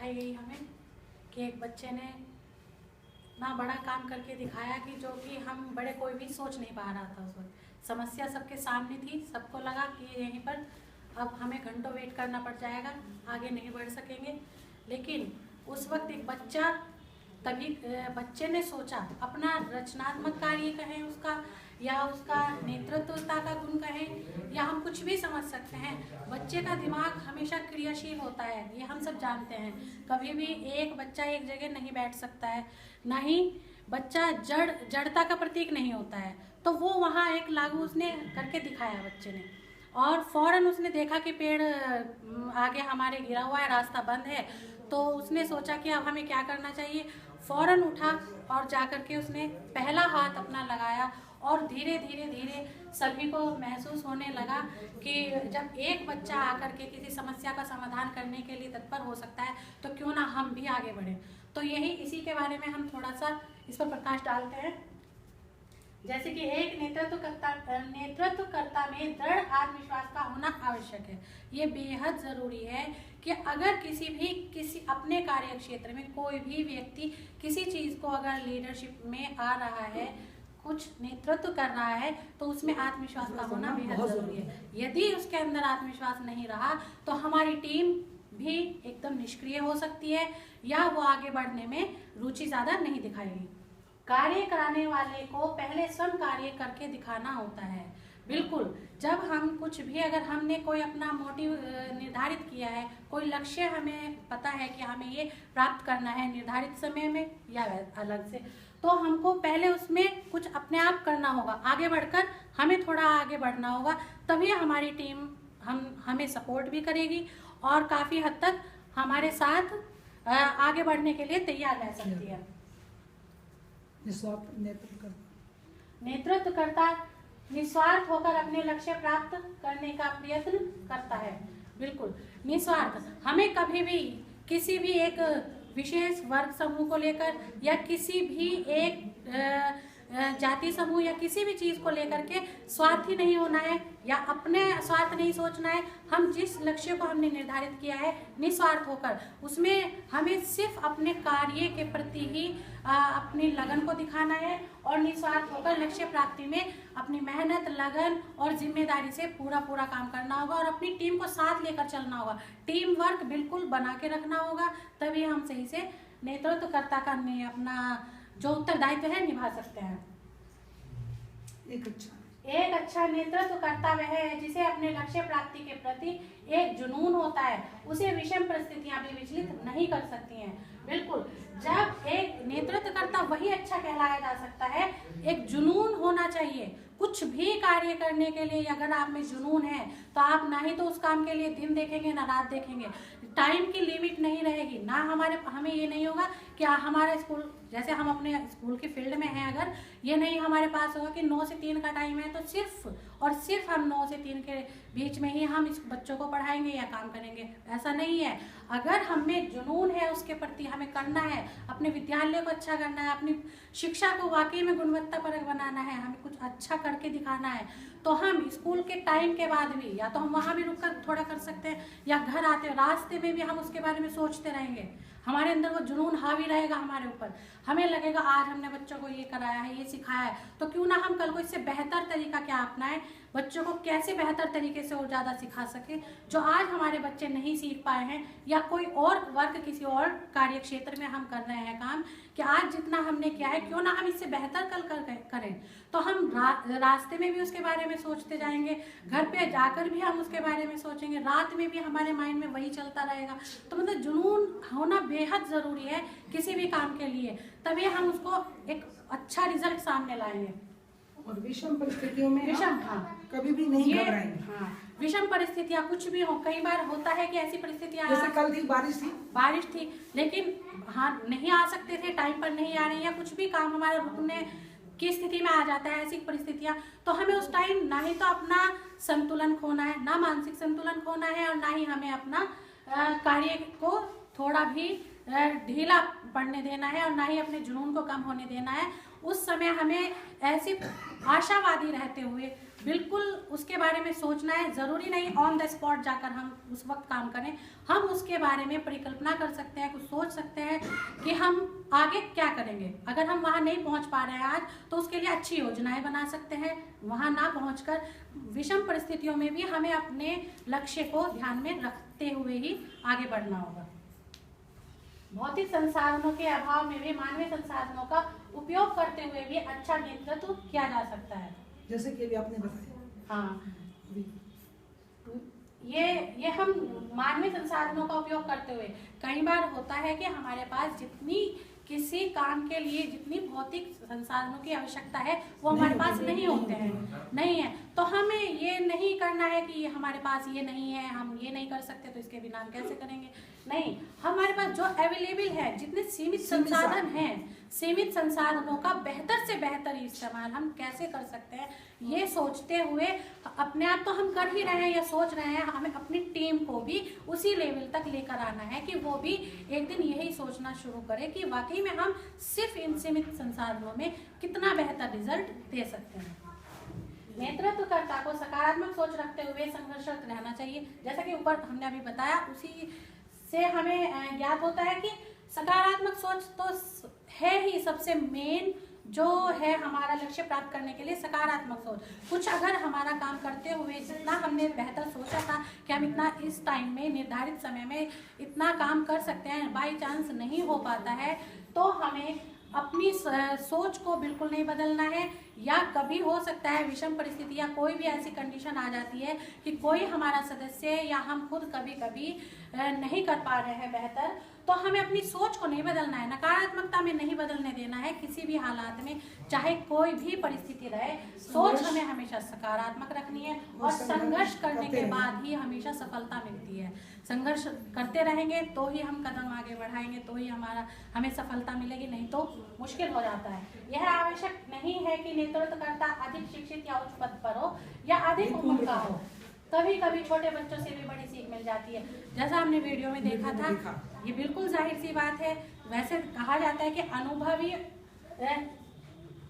दिखाई गई हमें कि एक बच्चे ने इतना बड़ा काम करके दिखाया कि जो कि हम बड़े कोई भी सोच नहीं पा रहा था। उस वक्त समस्या सबके सामने थी, सबको लगा कि यहीं पर अब हमें घंटों वेट करना पड़ जाएगा, आगे नहीं बढ़ सकेंगे। लेकिन उस वक्त एक बच्चे ने सोचा, अपना रचनात्मक कार्य कहें उसका, या उसका नेतृत्वता का गुण कहें, या हम कुछ भी समझ सकते हैं। बच्चे का दिमाग हमेशा क्रियाशील होता है, ये हम सब जानते हैं। कभी भी एक बच्चा एक जगह नहीं बैठ सकता है, ना ही बच्चा जड़ता का प्रतीक नहीं होता है। तो वो वहाँ एक लागू उसने करके दिखाया बच्चे ने, और फौरन उसने देखा कि पेड़ आगे हमारे गिरा हुआ है, रास्ता बंद है। तो उसने सोचा कि अब हमें क्या करना चाहिए। फौरन उठा और जाकर के उसने पहला हाथ अपना लगाया, और धीरे धीरे धीरे सभी को महसूस होने लगा कि जब एक बच्चा आकर के किसी समस्या का समाधान करने के लिए तत्पर हो सकता है, तो क्यों ना हम भी आगे बढ़ें। तो यही इसी के बारे में हम थोड़ा सा इस पर प्रकाश डालते हैं। जैसे कि एक नेतृत्वकर्ता में दृढ़ आत्मविश्वास का होना आवश्यक है। ये बेहद जरूरी है कि अगर किसी अपने कार्य क्षेत्र में कोई भी व्यक्ति किसी चीज को अगर लीडरशिप में आ रहा है, कुछ नेतृत्व कर रहा है, तो उसमें आत्मविश्वास का होना बेहद जरूरी है। यदि उसके अंदर आत्मविश्वास नहीं रहा तो हमारी टीम भी एकदम निष्क्रिय हो सकती है, या वो आगे बढ़ने में रुचि ज्यादा नहीं दिखाएगी। कार्य कराने वाले को पहले स्वयं कार्य करके दिखाना होता है। बिल्कुल, जब हम कुछ भी, अगर हमने कोई अपना मोटिव निर्धारित किया है, कोई लक्ष्य हमें पता है कि हमें ये प्राप्त करना है निर्धारित समय में या अलग से, तो हमको पहले उसमें कुछ अपने आप करना होगा। आगे बढ़कर हमें थोड़ा आगे बढ़ना होगा, तभी हमारी टीम हमें सपोर्ट भी करेगी और काफ़ी हद तक हमारे साथ आगे बढ़ने के लिए तैयार रह सकती है। नेतृत्वकर्ता निस्वार्थ होकर अपने लक्ष्य प्राप्त करने का प्रयत्न करता है। बिल्कुल निस्वार्थ। हमें कभी भी किसी भी एक विशेष वर्ग समूह को लेकर, या किसी भी एक जाति समूह या किसी भी चीज को लेकर के स्वार्थी नहीं होना है, या अपने स्वार्थ नहीं सोचना है। हम जिस लक्ष्य को हमने निर्धारित किया है, निस्वार्थ होकर उसमें हमें सिर्फ अपने कार्य के प्रति ही अपनी लगन को दिखाना है, और निस्वार्थ होकर लक्ष्य प्राप्ति में अपनी मेहनत, लगन और जिम्मेदारी से पूरा काम करना होगा, और अपनी टीम को साथ लेकर चलना होगा। टीम वर्क बिल्कुल बना के रखना होगा, तभी हम सही से नेतृत्वकर्ता का अपना जो उत्तरदायित्व है निभा सकते हैं। एक अच्छा नेतृत्वकर्ता वह है जिसे अपने लक्ष्य प्राप्ति के प्रति एक जुनून होता है। उसे विषम परिस्थितियां भी विचलित नहीं कर सकती हैं। बिल्कुल, जब एक नेतृत्वकर्ता वही अच्छा कहलाया जा सकता है। एक जुनून होना चाहिए कुछ भी कार्य करने के लिए। अगर आप में जुनून है तो आप ना ही तो उस काम के लिए दिन देखेंगे ना रात देखेंगे। टाइम की लिमिट नहीं रहेगी ना। हमें ये नहीं होगा कि हमारा स्कूल, जैसे हम अपने स्कूल के फील्ड में हैं, अगर ये नहीं हमारे पास होगा कि 9 से 3 का टाइम है, तो सिर्फ और सिर्फ हम 9 से 3 के बीच में ही हम इस बच्चों को पढ़ाएंगे या काम करेंगे, ऐसा नहीं है। अगर हमें जुनून है उसके प्रति, हमें करना है, अपने विद्यालय को अच्छा करना है, अपनी शिक्षा को वाकई में गुणवत्तापरक बनाना है, हमें कुछ अच्छा करके दिखाना है, तो हम स्कूल के टाइम के बाद भी या तो हम वहाँ भी रुककर थोड़ा कर सकते हैं, या घर आते रास्ते में भी हम उसके बारे में सोचते रहेंगे। हमारे अंदर वो जुनून हावी रहेगा हमारे ऊपर। हमें लगेगा आज हमने बच्चों को ये कराया है, ये सिखाया है, तो क्यों ना हम कल को इससे बेहतर तरीका क्या अपनाएं, बच्चों को कैसे बेहतर तरीके से और ज़्यादा सिखा सके, जो आज हमारे बच्चे नहीं सीख पाए हैं, या कोई और वर्ग किसी और कार्य क्षेत्र में हम कर रहे हैं काम, कि आज जितना हमने किया है क्यों ना हम इससे बेहतर कल करें। तो हम रास्ते में भी उसके बारे में सोचते जाएंगे, घर पे जाकर भी हम उसके बारे में सोचेंगे, रात में भी हमारे माइंड में वही चलता रहेगा। तो मतलब जुनून होना बेहद ज़रूरी है किसी भी काम के लिए, तभी हम उसको एक अच्छा रिजल्ट सामने लाएंगे। और विषम परिस्थितियों में कभी भी नहीं घबराएंगे। विषम परिस्थितियाँ कुछ भी हो, कई बार होता है कि ऐसी परिस्थितियाँ, जैसे कल थी बारिश थी, लेकिन नहीं आ सकते थे, टाइम पर नहीं आ रही, या कुछ भी काम हमारा रुकने की स्थिति में आ जाता है, ऐसी परिस्थितियाँ, तो हमें उस टाइम ना ही तो अपना संतुलन खोना है, ना मानसिक संतुलन खोना है, और ना ही हमें अपना कार्य को थोड़ा भी ढीला पड़ने देना है और ना ही अपने जुनून को कम होने देना है। उस समय हमें ऐसी आशावादी रहते हुए बिल्कुल उसके बारे में सोचना है। ज़रूरी नहीं ऑन द स्पॉट जाकर हम उस वक्त काम करें, हम उसके बारे में परिकल्पना कर सकते हैं, कुछ सोच सकते हैं कि हम आगे क्या करेंगे। अगर हम वहाँ नहीं पहुँच पा रहे हैं आज, तो उसके लिए अच्छी योजनाएं बना सकते हैं। वहाँ ना पहुँचकर विषम परिस्थितियों में भी हमें अपने लक्ष्य को ध्यान में रखते हुए ही आगे बढ़ना होगा। भौतिक संसाधनों के अभाव में भी मानवीय संसाधनों का उपयोग करते हुए भी अच्छा नेतृत्व किया जा सकता है, जैसे कि अभी आपने बताया। हाँ, ये हम मानवीय संसाधनों का उपयोग करते हुए, कई बार होता है कि हमारे पास जितनी किसी काम के लिए जितनी भौतिक संसाधनों की आवश्यकता है वो हमारे पास नहीं होते हैं, नहीं है। तो हमें ये नहीं करना है कि हमारे पास ये नहीं है, हम ये नहीं कर सकते तो इसके बिना हम कैसे करेंगे। नहीं, हमारे पास जो अवेलेबल है, जितने सीमित संसाधन हैं, सीमित संसाधनों का बेहतर से बेहतर इस्तेमाल हम कैसे कर सकते हैं, ये सोचते हुए अपने आप तो हम कर ही रहे हैं या सोच रहे हैं, हमें अपनी टीम को भी उसी लेवल तक लेकर आना है कि वो भी एक दिन यही सोचना शुरू करे कि वाकई में हम सिर्फ इन सीमित संसाधनों में कितना बेहतर रिजल्ट दे सकते हैं। नेतृत्वकर्ता को सकारात्मक सोच रखते हुए संघर्षरत रहना चाहिए। जैसा कि ऊपर हमने अभी बताया, उसी से हमें ज्ञात होता है कि सकारात्मक सोच तो है ही सबसे मेन जो है हमारा लक्ष्य प्राप्त करने के लिए सकारात्मक सोच। कुछ अगर हमारा काम करते हुए जितना हमने बेहतर सोचा था कि हम इतना इस टाइम में निर्धारित समय में इतना काम कर सकते हैं, बाई चांस नहीं हो पाता है, तो हमें अपनी सोच को बिल्कुल नहीं बदलना है। या कभी हो सकता है विषम परिस्थिति या कोई भी ऐसी कंडीशन आ जाती है कि कोई हमारा सदस्य या हम खुद कभी कभी नहीं कर पा रहे हैं बेहतर, तो हमें अपनी सोच को नहीं बदलना है, नकारात्मकता में नहीं बदलने देना है। किसी भी हालात में चाहे कोई भी परिस्थिति रहे, सोच हमें हमेशा सकारात्मक रखनी है और संघर्ष करने के बाद ही हमेशा सफलता मिलती है। संघर्ष करते रहेंगे तो ही हम कदम आगे बढ़ाएंगे, तो ही हमें सफलता मिलेगी, नहीं तो मुश्किल हो जाता है। यह आवश्यक नहीं है कि नेतृत्वकर्ता अधिक शिक्षित या उच्च पद पर हो या अधिक उम्र का हो। कभी कभी छोटे बच्चों से भी बड़ी सीख मिल जाती है, जैसा हमने वीडियो में देखा था। ये बिल्कुल जाहिर सी बात है। वैसे कहा जाता है कि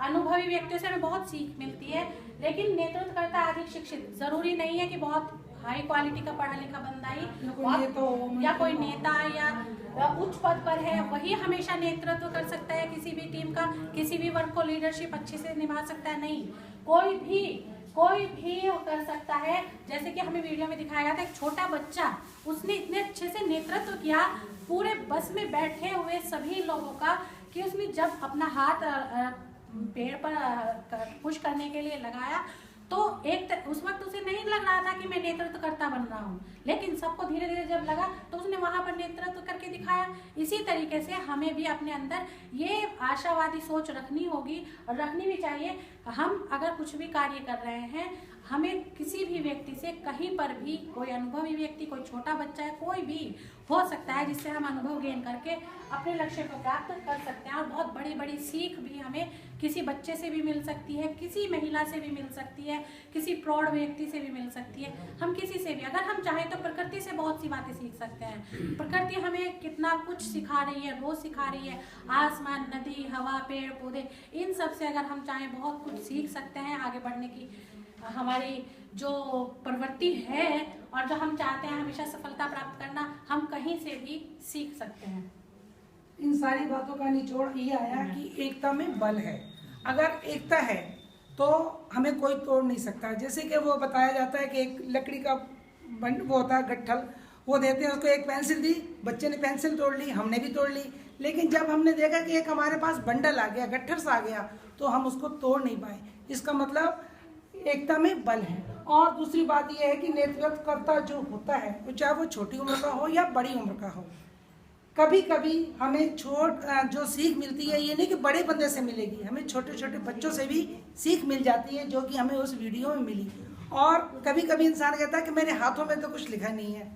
अनुभवी व्यक्तियों से हमें बहुत सीख मिलती है, लेकिन नेतृत्वकर्ता अधिक शिक्षित जरूरी नहीं है कि बहुत हाई क्वालिटी का पढ़ा लिखा बंदा ही या कोई नेता या उच्च पद पर है वही हमेशा नेतृत्व कर सकता है किसी भी टीम का, किसी भी वर्क को लीडरशिप अच्छे से निभा सकता है। नहीं, कोई भी कर सकता है। जैसे कि हमें वीडियो में दिखाया गया था, एक छोटा बच्चा, उसने इतने अच्छे से नेतृत्व किया पूरे बस में बैठे हुए सभी लोगों का कि उसने जब अपना हाथ पेड़ पर पुश करने के लिए लगाया तो उस वक्त उसे नहीं लग रहा था कि मैं नेतृत्वकर्ता बन रहा हूँ, लेकिन सबको धीरे धीरे जब लगा तो उसने वहां पर नेतृत्व करके दिखाया। इसी तरीके से हमें भी अपने अंदर ये आशावादी सोच रखनी होगी और रखनी भी चाहिए। हम अगर कुछ भी कार्य कर रहे हैं, हमें किसी भी व्यक्ति से कहीं पर भी, कोई अनुभवी व्यक्ति, कोई छोटा बच्चा है, कोई भी हो सकता है जिससे हम अनुभव गेन करके अपने लक्ष्य को प्राप्त कर सकते हैं। और बहुत बड़ी बड़ी सीख भी हमें किसी बच्चे से भी मिल सकती है, किसी महिला से भी मिल सकती है, किसी प्रौढ़ व्यक्ति से भी मिल सकती है। हम किसी से भी, अगर हम चाहें तो प्रकृति से बहुत सी बातें सीख सकते हैं। प्रकृति हमें कितना कुछ सिखा रही है, रोज सिखा रही है। आसमान, नदी, हवा, पेड़ पौधे, इन सब से अगर हम चाहें बहुत कुछ सीख सकते हैं। आगे बढ़ने की हमारी जो प्रवृत्ति है और जो हम चाहते हैं हमेशा सफलता प्राप्त करना, हम कहीं से भी सीख सकते हैं। इन सारी बातों का निचोड़ ये आया कि एकता में बल है। अगर एकता है तो हमें कोई तोड़ नहीं सकता। जैसे कि वो बताया जाता है कि एक लकड़ी का वो होता है गट्ठल, वो देते हैं उसको, एक पेंसिल दी, बच्चे ने पेंसिल तोड़ ली, हमने भी तोड़ ली, लेकिन जब हमने देखा कि एक हमारे पास बंडल आ गया, गट्ठर सा आ गया, तो हम उसको तोड़ नहीं पाए। इसका मतलब एकता में बल है। और दूसरी बात यह है कि नेतृत्वकर्ता जो होता है, चाहे वो छोटी उम्र का हो या बड़ी उम्र का हो, कभी कभी हमें जो सीख मिलती है, ये नहीं कि बड़े बंदे से मिलेगी, हमें छोटे छोटे बच्चों से भी सीख मिल जाती है, जो कि हमें उस वीडियो में मिली। और कभी कभी इंसान कहता है कि मेरे हाथों में तो कुछ लिखा नहीं है।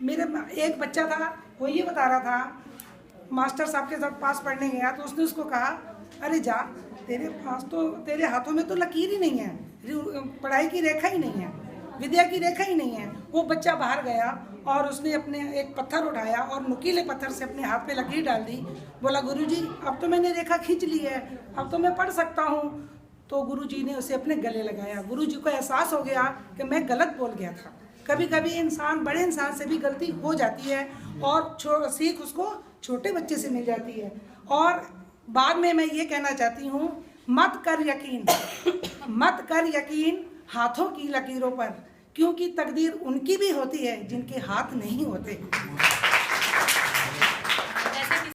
मेरे एक बच्चा था, वो ये बता रहा था, मास्टर साहब के साथ पास पढ़ने गया तो उसने उसको कहा, अरे जा, तेरे हाथों में तो लकीर ही नहीं है, पढ़ाई की रेखा ही नहीं है। विद्या की रेखा ही नहीं है। वो बच्चा बाहर गया और उसने अपने एक पत्थर उठाया और नुकीले पत्थर से अपने हाथ पे लकीर डाल दी। बोला गुरुजी अब तो मैंने रेखा खींच ली है, अब तो मैं पढ़ सकता हूँ। तो गुरुजी ने उसे अपने गले लगाया। गुरुजी को एहसास हो गया कि मैं गलत बोल गया था। कभी कभी इंसान बड़े इंसान से भी गलती हो जाती है और सीख उसको छोटे बच्चे से मिल जाती है। और बाद में मैं ये कहना चाहती हूँ, मत कर यकीन हाथों की लकीरों पर, क्योंकि तकदीर उनकी भी होती है जिनके हाथ नहीं होते।